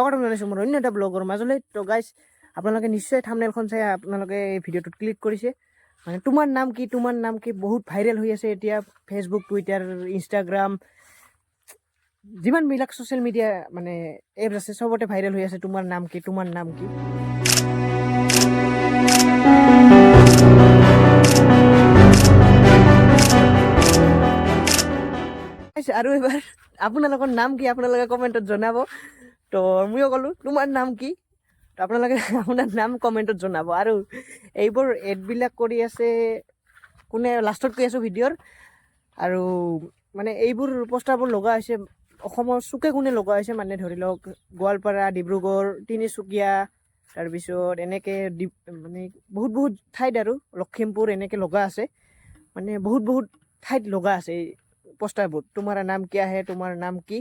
স্বাগতম জনাইছোঁ মোৰ অন্য এটা ব্লগৰ মাজলৈ। তো গাইজ আপোনালোকে নিশ্চয় থাম্বনেইলখন চাই আপোনালোকে এই ভিডিঅ'টোত ক্লিক কৰিছে। মানে তোমাৰ নাম কি বহুত ভাইৰেল হৈ আছে এতিয়া ফেচবুক, টুইটাৰ, ইনষ্টাগ্ৰাম, যিমানবিলাক ছ'চিয়েল মিডিয়া মানে এপছ আছে চবতে ভাইৰেল হৈ আছে তোমাৰ নাম কি। আৰু এবাৰ আপোনালোকৰ নাম কি আপোনালোকে কমেণ্টত জনাব। তো ময়ো ক'লোঁ তোমাৰ নাম কি, তো আপোনালোকে আপোনাৰ নাম কমেণ্টত জনাব। আৰু এইবোৰ এডবিলাক কৰি আছে কোনে লাষ্টত কৈ আছোঁ ভিডিঅ'ৰ। আৰু মানে এইবোৰ পোষ্টাৰবোৰ লগা হৈছে অসমৰ চুকে কোণে লগা হৈছে, মানে ধৰি লওক গোৱালপাৰা, ডিব্ৰুগড়, তিনিচুকীয়া, তাৰপিছত এনেকৈ মানে বহুত ঠাইত আৰু লখিমপুৰ এনেকৈ লগা আছে। মানে বহুত ঠাইত লগা আছে এই পোষ্টাৰবোৰ, তোমাৰ নাম কি আহে, তোমাৰ নাম কি।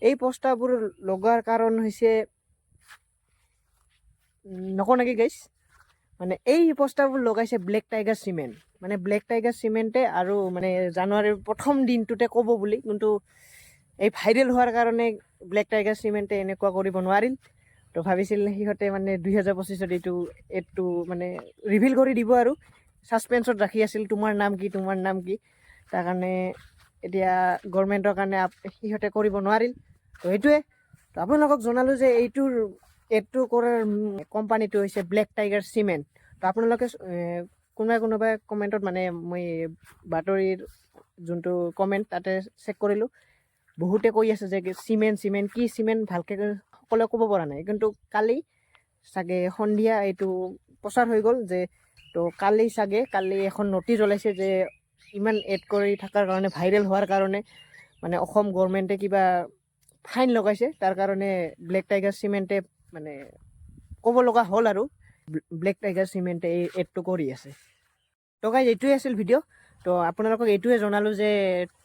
এই পোষ্টাৰবোৰ লগাৰ কাৰণ হৈছে নকওঁ নেকি গাইছ, মানে এই পোষ্টাৰবোৰ লগাইছে ব্লেক টাইগাৰ চিমেণ্ট। মানে ব্লেক টাইগাৰ চিমেণ্টে আৰু মানে জানুৱাৰীৰ প্ৰথম দিনটোতে ক'ব বুলি, কিন্তু এই ভাইৰেল হোৱাৰ কাৰণে ব্লেক টাইগাৰ চিমেণ্টে এনেকুৱা কৰিব নোৱাৰিল। তো ভাবিছিল সিহঁতে মানে 2025-ত এইটো এডটো মানে ৰিভিল কৰি দিব আৰু ছাছপেন্সত ৰাখি আছিল তোমাৰ নাম কি। তাৰ কাৰণে এতিয়া গভৰ্ণমেণ্টৰ কাৰণে সিহঁতে কৰিব নোৱাৰিল। তো সেইটোৱে তো আপোনালোকক জনালোঁ যে এইটোৰ এডটো কৰাৰ কোম্পানীটো হৈছে ব্লেক টাইগাৰ চিমেণ্ট। তো আপোনালোকে কোনোবাই কমেণ্টত মানে মই বাতৰিৰ যোনটো কমেণ্ট তাতে চেক কৰিলোঁ, বহুতে কৈ আছে যে চিমেণ্ট কি চিমেণ্ট ভালকৈ সকলোৱে ক'ব পৰা নাই। কিন্তু কালি চাগে সন্ধিয়া এইটো প্ৰচাৰ হৈ গ'ল যে, তো কালি এখন নটিচ ওলাইছে যে ইমান এড কৰি থকাৰ কাৰণে, ভাইৰেল হোৱাৰ কাৰণে মানে অসম গভৰ্ণমেণ্টে কিবা ফাইন লগাইছে। তাৰ কাৰণে ব্লেক টাইগাৰ চিমেণ্টে মানে ক'ব লগা হ'ল আৰু ব্লেক টাইগাৰ চিমেণ্টে এই এডটো কৰি আছে। তো গাইজ এইটোৱে আছিল ভিডিঅ'। তো আপোনালোকক এইটোৱে জনালোঁ যে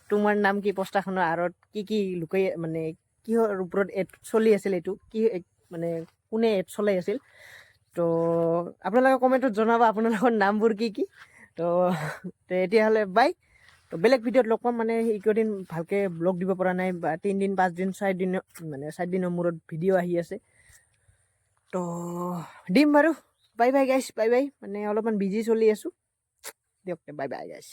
তোমাৰ নাম কি পোষ্টাৰখনৰ আঁৰত কি লুকাই মানে কিহৰ ওপৰত এড চলি আছিল, এইটো কি মানে কোনে এড চলাই আছিল। তো আপোনালোকে কমেণ্টত জনাব আপোনালোকৰ নামবোৰ কি। তো এতিয়াহ'লে বাই। তো বেলেগ ভিডিঅ'ত লগ পাম। মানে এইকেইদিন ভালকৈ ব্লগ দিব পৰা নাই, বা 3 দিন 5 দিন 4 দিনৰ মূৰত ভিডিঅ' আহি আছে। তো দিম বাৰু। বাই গাইছ, বাই। মানে অলপমান বিজি চলি আছোঁ দিয়ক, বাই গাইছ।